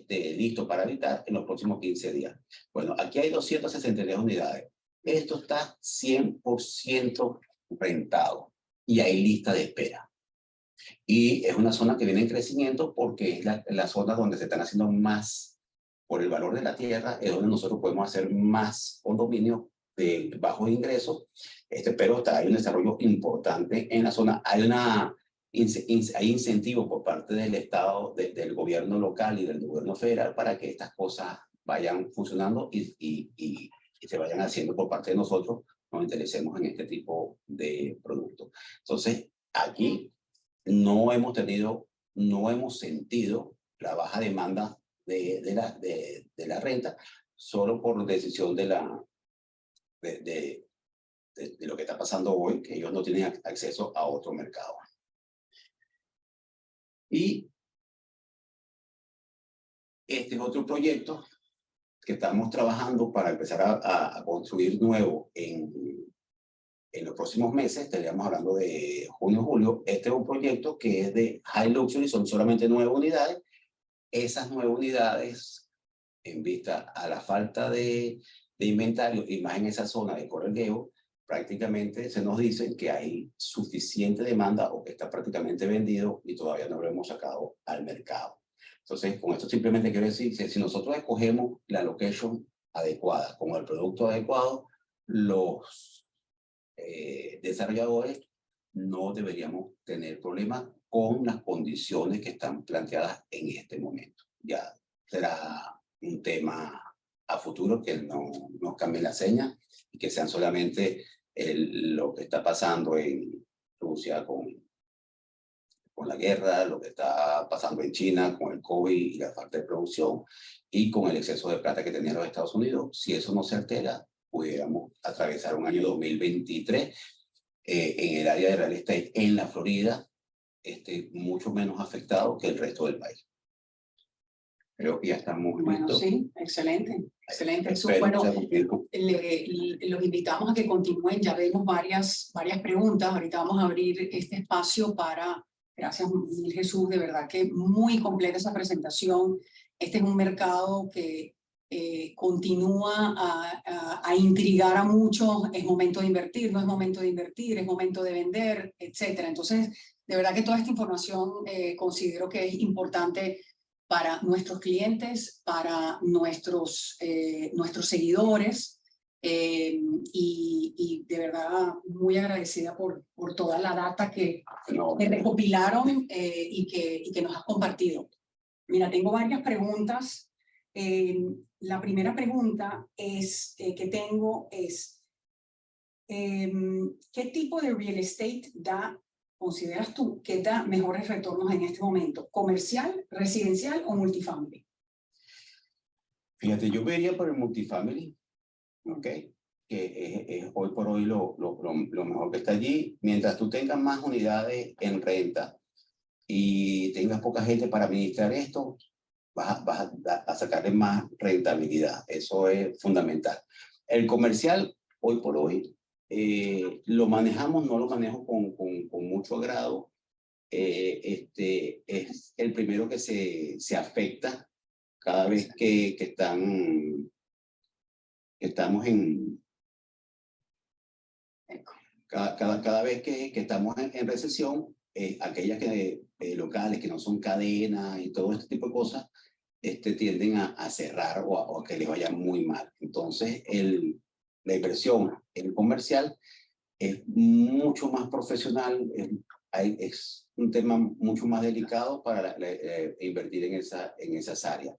listo para habitar en los próximos 15 días. Bueno, aquí hay 263 unidades. Esto está 100% rentado y hay lista de espera. Y es una zona que viene en crecimiento porque es la zona donde se están haciendo más, por el valor de la tierra, es donde nosotros podemos hacer más condominios de bajos ingresos, pero hay un desarrollo importante en la zona. Hay incentivos por parte del Estado, del gobierno local y del gobierno federal para que estas cosas vayan funcionando y se vayan haciendo por parte de nosotros, nos interesemos en este tipo de productos. Entonces, aquí no hemos sentido la baja demanda de la renta solo por decisión de lo que está pasando hoy, que ellos no tienen acceso a otro mercado. Y este es otro proyecto que estamos trabajando para empezar a construir nuevo en los próximos meses. Estaríamos hablando de junio, julio. Este es un proyecto que es de High Luxury, son solamente 9 unidades. Esas 9 unidades, en vista a la falta de inventario y más en esa zona de Correo, prácticamente se nos dice que hay suficiente demanda o que está prácticamente vendido y todavía no lo hemos sacado al mercado. Entonces, con esto simplemente quiero decir que si nosotros escogemos la location adecuada, con el producto adecuado, los desarrolladores no deberíamos tener problemas con las condiciones que están planteadas en este momento. Ya será un tema a futuro que no cambie la seña y que sean solamente lo que está pasando en Rusia con la guerra, lo que está pasando en China con el COVID y la falta de producción y con el exceso de plata que tenían los Estados Unidos. Si eso no se altera, pudiéramos atravesar un año 2023 en el área de real estate en la Florida mucho menos afectado que el resto del país. Creo que ya estamos listos. Bueno, sí, excelente, excelente. Eso, bueno, los invitamos a que continúen, ya vemos varias preguntas. Ahorita vamos a abrir este espacio para, gracias mil Jesús, de verdad que muy completa esa presentación. Este es un mercado que continúa a intrigar a muchos. Es momento de invertir, no es momento de invertir, es momento de vender, etcétera. Entonces, de verdad que toda esta información considero que es importante para nuestros clientes, para nuestros seguidores, y de verdad muy agradecida por toda la data que recopilaron y que nos has compartido. Mira, tengo varias preguntas. La primera pregunta que tengo es, ¿qué tipo de real estate consideras tú que da mejores retornos en este momento? ¿Comercial, residencial o multifamily? Fíjate, yo vería por el multifamily, ¿ok? Que es hoy por hoy lo mejor que está allí. Mientras tú tengas más unidades en renta y tengas poca gente para administrar esto, vas a sacarle más rentabilidad. Eso es fundamental. El comercial, hoy por hoy, lo manejamos, no lo manejo con mucho agrado. Es el primero que se afecta cada vez que estamos en... Cada vez que estamos en recesión, aquellas locales que no son cadenas y todo este tipo de cosas, tienden a cerrar o a que les vaya muy mal. Entonces, la inversión en comercial es mucho más profesional, es un tema mucho más delicado para invertir en esas áreas.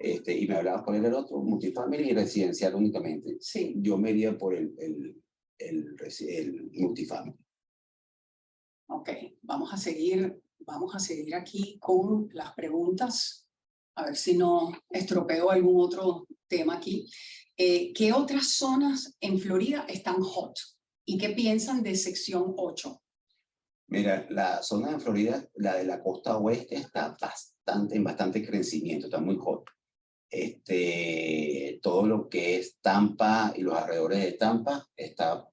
Y me hablabas por el otro, multifamily y residencial únicamente. Sí. Yo me iría por el multifamily. Ok, vamos a seguir aquí con las preguntas. A ver si no estropeo algún otro tema aquí. ¿Qué otras zonas en Florida están hot? ¿Y qué piensan de sección 8? Mira, la zona de Florida, la de la costa oeste, está en bastante crecimiento, está muy hot. Todo lo que es Tampa y los alrededores de Tampa está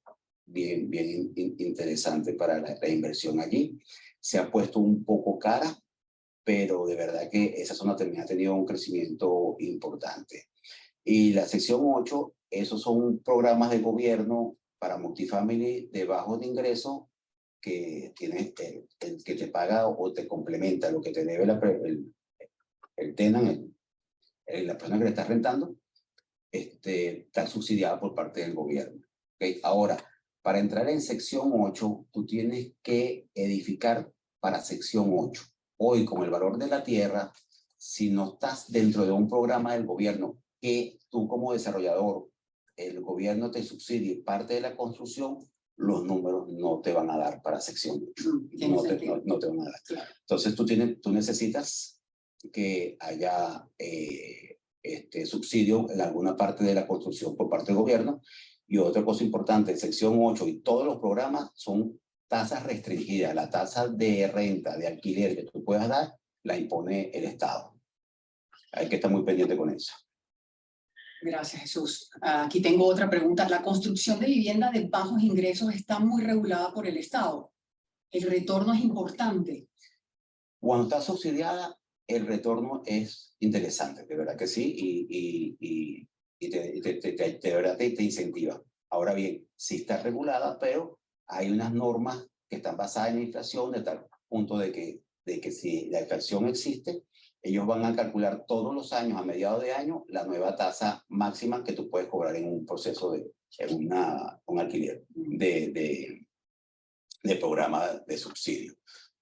bien interesante para la inversión allí. Se ha puesto un poco cara, pero de verdad que esa zona también ha tenido un crecimiento importante. Y la sección 8, esos son programas de gobierno para multifamily de bajos de ingresos que tienes el que te paga o te complementa lo que te debe el tenant, la persona que le está rentando, está subsidiada por parte del gobierno. ¿Okay? Ahora, para entrar en sección 8, tú tienes que edificar para sección 8. Hoy, con el valor de la tierra, si no estás dentro de un programa del gobierno que tú como desarrollador, el gobierno te subsidie parte de la construcción, los números no te van a dar para sección 8. No te van a dar. Claro. Entonces, tú necesitas que haya subsidio en alguna parte de la construcción por parte del gobierno. Y otra cosa importante, sección 8 y todos los programas son tasas restringidas. La tasa de renta, de alquiler que tú puedas dar, la impone el Estado. Hay que estar muy pendiente con eso. Gracias, Jesús. Aquí tengo otra pregunta. La construcción de vivienda de bajos ingresos está muy regulada por el Estado. ¿El retorno es importante? Cuando está subsidiada, el retorno es interesante, de verdad que sí, y de verdad te incentiva. Ahora bien, sí está regulada, pero hay unas normas que están basadas en la inflación de tal punto de que si la inflación existe, ellos van a calcular todos los años, a mediados de año, la nueva tasa máxima que tú puedes cobrar en un proceso un alquiler de programa de subsidio.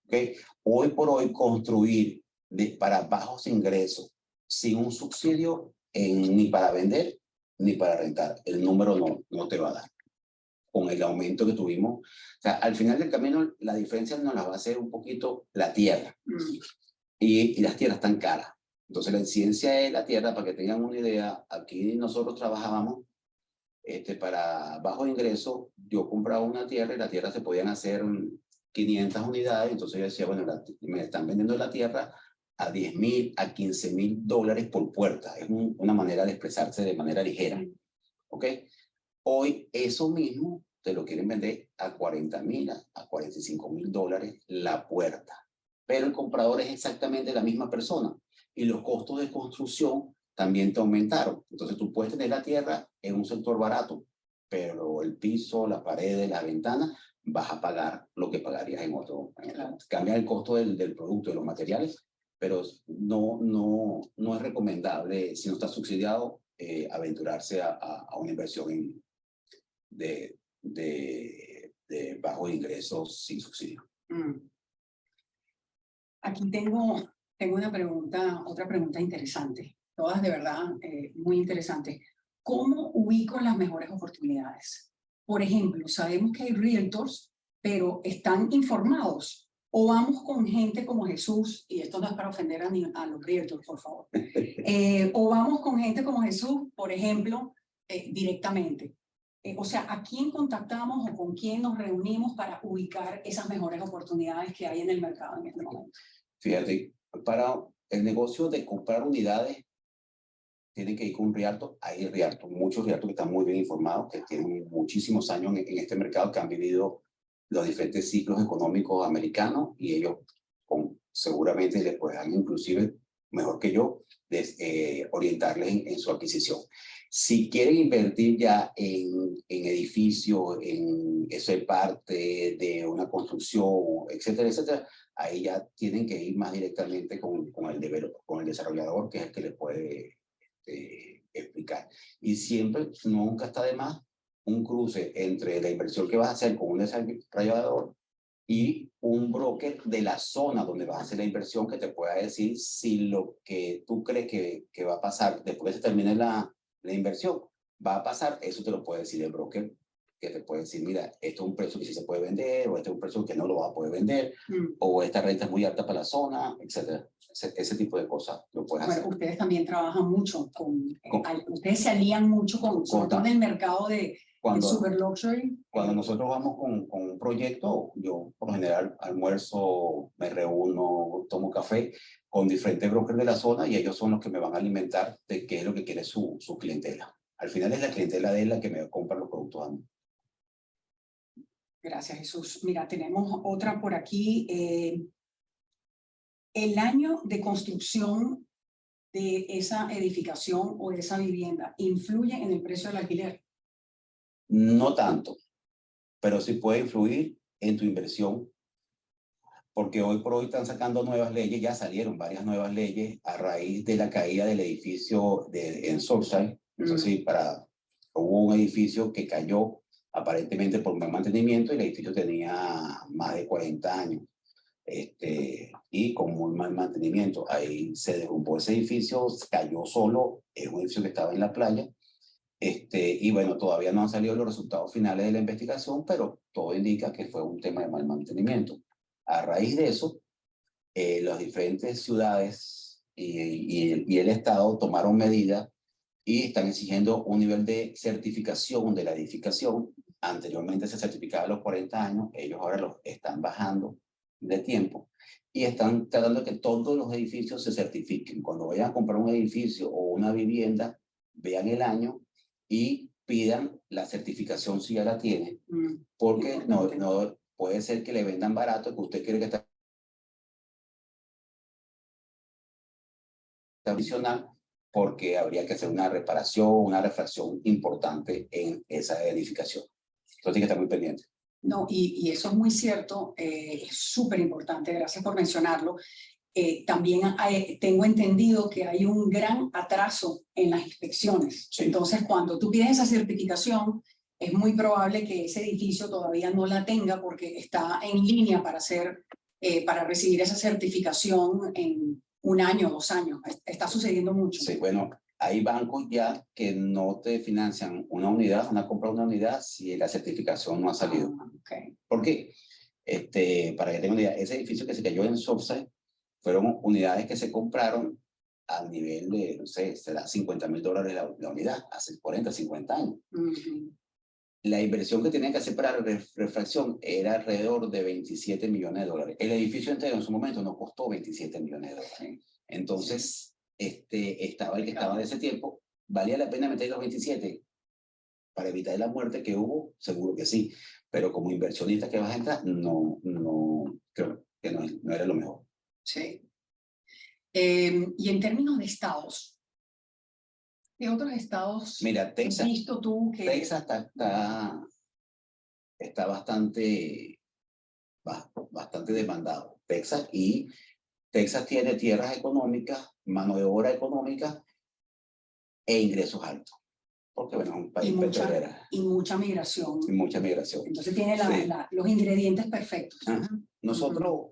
¿Okay? Hoy por hoy construir para bajos ingresos sin un subsidio ni para vender ni para rentar, el número no te va a dar. Con el aumento que tuvimos, o sea, al final del camino la diferencia nos la va a hacer un poquito la tierra. Y las tierras están caras. Entonces la incidencia de la tierra, para que tengan una idea, aquí nosotros trabajábamos para bajo ingreso. Yo compraba una tierra y la tierra se podían hacer 500 unidades, entonces yo decía, bueno, me están vendiendo la tierra a $10,000, a $15,000 por puerta. Es una manera de expresarse de manera ligera. ¿Ok? Hoy eso mismo te lo quieren vender a $40,000, a $45,000 la puerta. Pero el comprador es exactamente la misma persona y los costos de construcción también te aumentaron. Entonces tú puedes tener la tierra en un sector barato, pero el piso, las paredes, las ventanas, vas a pagar lo que pagarías en otro. Cambia el costo del producto, de los materiales, pero no es recomendable, si no está subsidiado, aventurarse a una inversión de bajos ingresos sin subsidio. Aquí tengo una pregunta, otra pregunta interesante, todas de verdad muy interesantes. ¿Cómo ubico las mejores oportunidades? Por ejemplo, sabemos que hay realtors, pero ¿están informados? ¿O vamos con gente como Jesús? Y esto no es para ofender a los realtors, por favor. ¿O vamos con gente como Jesús, por ejemplo, directamente? O sea, ¿a quién contactamos o con quién nos reunimos para ubicar esas mejores oportunidades que hay en el mercado en este momento? Fíjate, para el negocio de comprar unidades, tienen que ir con un realtor. Hay realtor, muchos realtors que están muy bien informados, que tienen muchísimos años en este mercado, que han vivido los diferentes ciclos económicos americanos, y ellos seguramente les puedan, inclusive mejor que yo, orientarles en su adquisición. Si quieren invertir ya en edificios, en esa parte de una construcción, etcétera, etcétera, ahí ya tienen que ir más directamente con el desarrollador, que es el que les puede explicar. Y siempre, nunca está de más, un cruce entre la inversión que vas a hacer con un desarrollador y un broker de la zona donde vas a hacer la inversión, que te pueda decir si lo que tú crees que va a pasar después que se termine la inversión va a pasar. Eso te lo puede decir el broker, que te puede decir, mira, esto es un precio que sí se puede vender, o este es un precio que no lo vas a poder vender, o esta renta es muy alta para la zona, etcétera. Ese tipo de cosas lo puedes hacer. Ustedes también trabajan mucho ustedes se alían mucho sobre todo en el mercado de super luxury. Cuando nosotros vamos con un proyecto, yo por lo general almuerzo, me reúno, tomo café con diferentes brokers de la zona, y ellos son los que me van a alimentar de qué es lo que quiere su clientela. Al final es la clientela de él la que me compra los productos a mí. Gracias, Jesús. Mira, tenemos otra por aquí. El año de construcción de esa edificación o de esa vivienda influye en el precio del alquiler. No tanto, pero sí puede influir en tu inversión, porque hoy por hoy están sacando nuevas leyes, ya salieron varias nuevas leyes a raíz de la caída del edificio en Surfside. Entonces, hubo un edificio que cayó aparentemente por mal mantenimiento, y el edificio tenía más de 40 años. Y con muy mal mantenimiento, ahí se derrumbó ese edificio, cayó solo, es un edificio que estaba en la playa. Y bueno, todavía no han salido los resultados finales de la investigación, pero todo indica que fue un tema de mal mantenimiento. A raíz de eso, las diferentes ciudades y el Estado tomaron medidas y están exigiendo un nivel de certificación de la edificación. Anteriormente se certificaba a los 40 años, ellos ahora los están bajando de tiempo y están tratando de que todos los edificios se certifiquen. Cuando vayan a comprar un edificio o una vivienda, vean el año y pidan la certificación si ya la tiene, porque no puede ser que le vendan barato, que usted quiere que esté adicional, porque habría que hacer una reparación, una refacción importante en esa edificación. Entonces tiene que estar muy pendiente. No, y eso es muy cierto, es súper importante, gracias por mencionarlo. También tengo entendido que hay un gran atraso en las inspecciones. Sí. Entonces, cuando tú pides esa certificación, es muy probable que ese edificio todavía no la tenga porque está en línea para recibir esa certificación en 1 año, 2 años. Está sucediendo mucho. Sí, bueno, hay bancos ya que no te financian una compra de una unidad si la certificación no ha salido. Okay. ¿Por qué? Para que tengan una idea, ese edificio que se cayó en Surfside fueron unidades que se compraron al nivel de, no sé, será $50,000 la unidad, hace 40, 50 años. La inversión que tenían que hacer para refracción era alrededor de $27 millones. El edificio entero en su momento nos costó $27 millones. Entonces, estaba el que estaba de ese tiempo. ¿Valía la pena meter los 27 para evitar la muerte que hubo? Seguro que sí. Pero como inversionista que vas a entrar, no creo que no era lo mejor. Sí. Y en términos de estados, ¿qué otros estados Mira, Texas, has visto tú que... Texas está bastante demandado. Texas tiene tierras económicas, mano de obra económica, e ingresos altos. Porque, bueno, es un país petrolero. Y mucha migración. Y mucha migración. Entonces tiene sí. los ingredientes perfectos. Ajá. Nosotros,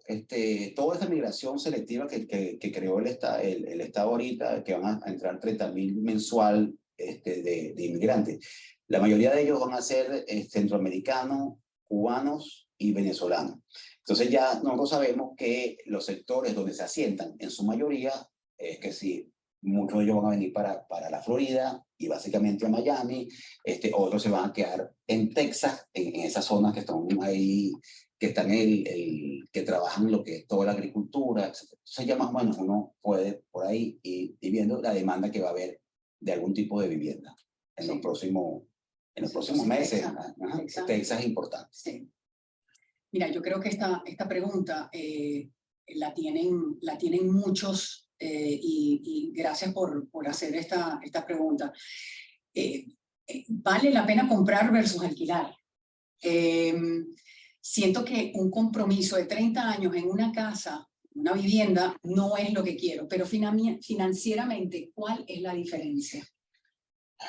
toda esta migración selectiva que creó el Estado ahorita, que van a entrar 30.000 mensual de inmigrantes, la mayoría de ellos van a ser centroamericanos, cubanos y venezolanos. Entonces ya nosotros sabemos que los sectores donde se asientan, en su mayoría, es que sí, muchos de ellos van a venir para la Florida y básicamente a Miami, otros se van a quedar en Texas, en esas zonas que están ahí, que están que trabajan lo que es toda la agricultura, etc. Entonces ya más o menos uno puede por ahí ir viendo la demanda que va a haber de algún tipo de vivienda en los próximos meses. Texas es importante. Sí. Mira, yo creo que esta pregunta la tienen muchos y gracias por hacer esta pregunta. ¿Vale la pena comprar versus alquilar? Siento que un compromiso de 30 años en una casa, una vivienda, no es lo que quiero, pero financieramente, ¿cuál es la diferencia?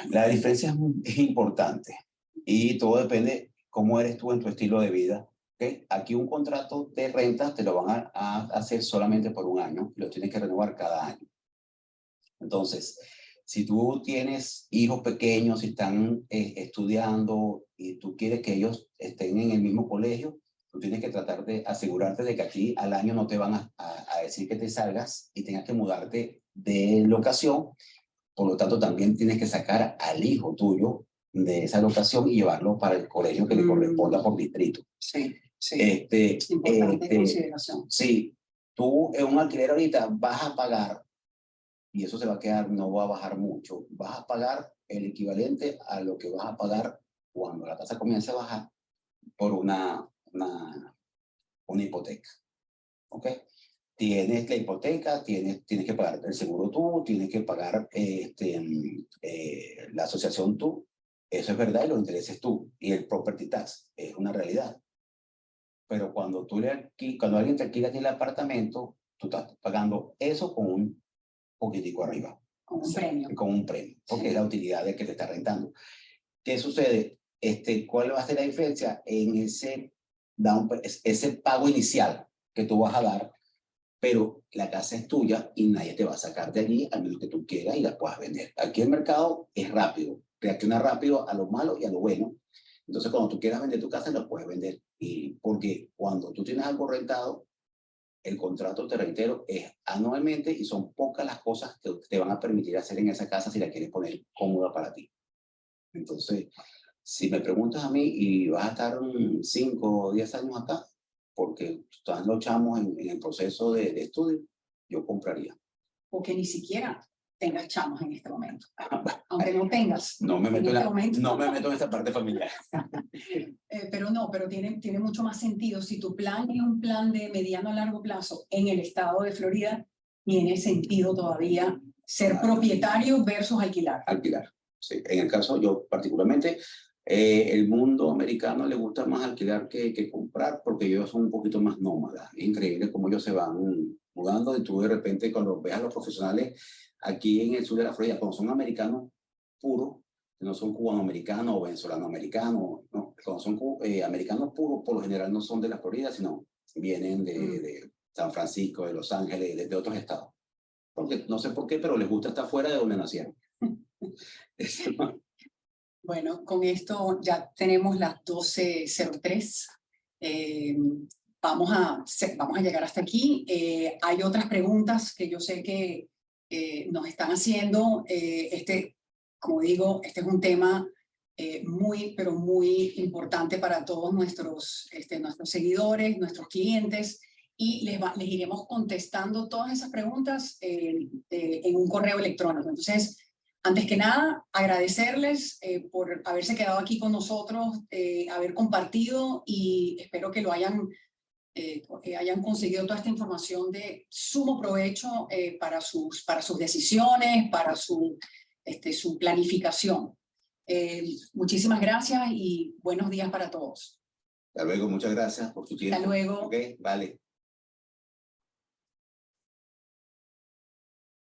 La diferencia es importante y todo depende cómo eres tú en tu estilo de vida. ¿Okay? Aquí un contrato de renta te lo van a hacer solamente por un año y lo tienes que renovar cada año. Entonces, si tú tienes hijos pequeños, si están estudiando y tú quieres que ellos estén en el mismo colegio, tú tienes que tratar de asegurarte de que aquí al año no te van a decir que te salgas y tengas que mudarte de locación. Por lo tanto, también tienes que sacar al hijo tuyo de esa locación y llevarlo para el colegio que le corresponda por distrito. Sí, sí. Importante consideración. Sí, tú en un alquiler ahorita vas a pagar, y eso se va a quedar, no va a bajar mucho, vas a pagar el equivalente a lo que vas a pagar cuando la tasa comience a bajar por una hipoteca. ¿Ok? Tienes la hipoteca, tienes que pagar el seguro tú, tienes que pagar la asociación tú. Eso es verdad y los intereses tú. Y el property tax es una realidad. Pero cuando alguien te alquila el apartamento, tú estás pagando eso con un poquitico arriba. Con un premio. Con un premio, porque es la utilidad de que te está rentando. ¿Qué sucede? ¿Cuál va a ser la diferencia en ese pago inicial que tú vas a dar? Pero la casa es tuya y nadie te va a sacar de allí a menos que tú quieras y la puedas vender. Aquí el mercado es rápido, reacciona rápido a lo malo y a lo bueno. Entonces, cuando tú quieras vender tu casa, la puedes vender. Y porque cuando tú tienes algo rentado, el contrato, te reitero, es anualmente y son pocas las cosas que te van a permitir hacer en esa casa si la quieres poner cómoda para ti. Entonces, si me preguntas a mí y vas a estar 5 o 10 años acá, porque están los chamos en el proceso de estudio, yo compraría. O que ni siquiera tengas chamos en este momento. Aunque no tengas. No me meto en esta parte familiar. Pero tiene mucho más sentido. Si tu plan es un plan de mediano a largo plazo en el estado de Florida, tiene sentido todavía ser propietario versus alquilar. Alquilar, sí. En el caso, yo particularmente, el mundo americano le gusta más alquilar que comprar porque ellos son un poquito más nómadas. Es increíble cómo ellos se van mudando y tú de repente cuando ves a los profesionales aquí en el sur de la Florida, cuando son americanos puros, no son cubanoamericanos o venezolanoamericanos, no, cuando son americanos puros, por lo general no son de la Florida, sino vienen de San Francisco, de Los Ángeles, de otros estados. Porque no sé por qué, pero les gusta estar fuera de donde nacieron. Bueno, con esto ya tenemos las 12:03. Vamos a llegar hasta aquí. Hay otras preguntas que yo sé que nos están haciendo. Como digo, este es un tema muy, pero muy importante para todos nuestros seguidores, nuestros clientes, y les iremos contestando todas esas preguntas en un correo electrónico. Entonces, antes que nada, agradecerles por haberse quedado aquí con nosotros, haber compartido, y espero que hayan conseguido toda esta información de sumo provecho para sus decisiones, para su planificación. Muchísimas gracias y buenos días para todos. Hasta luego, muchas gracias por tu tiempo. Hasta luego. Ok, vale.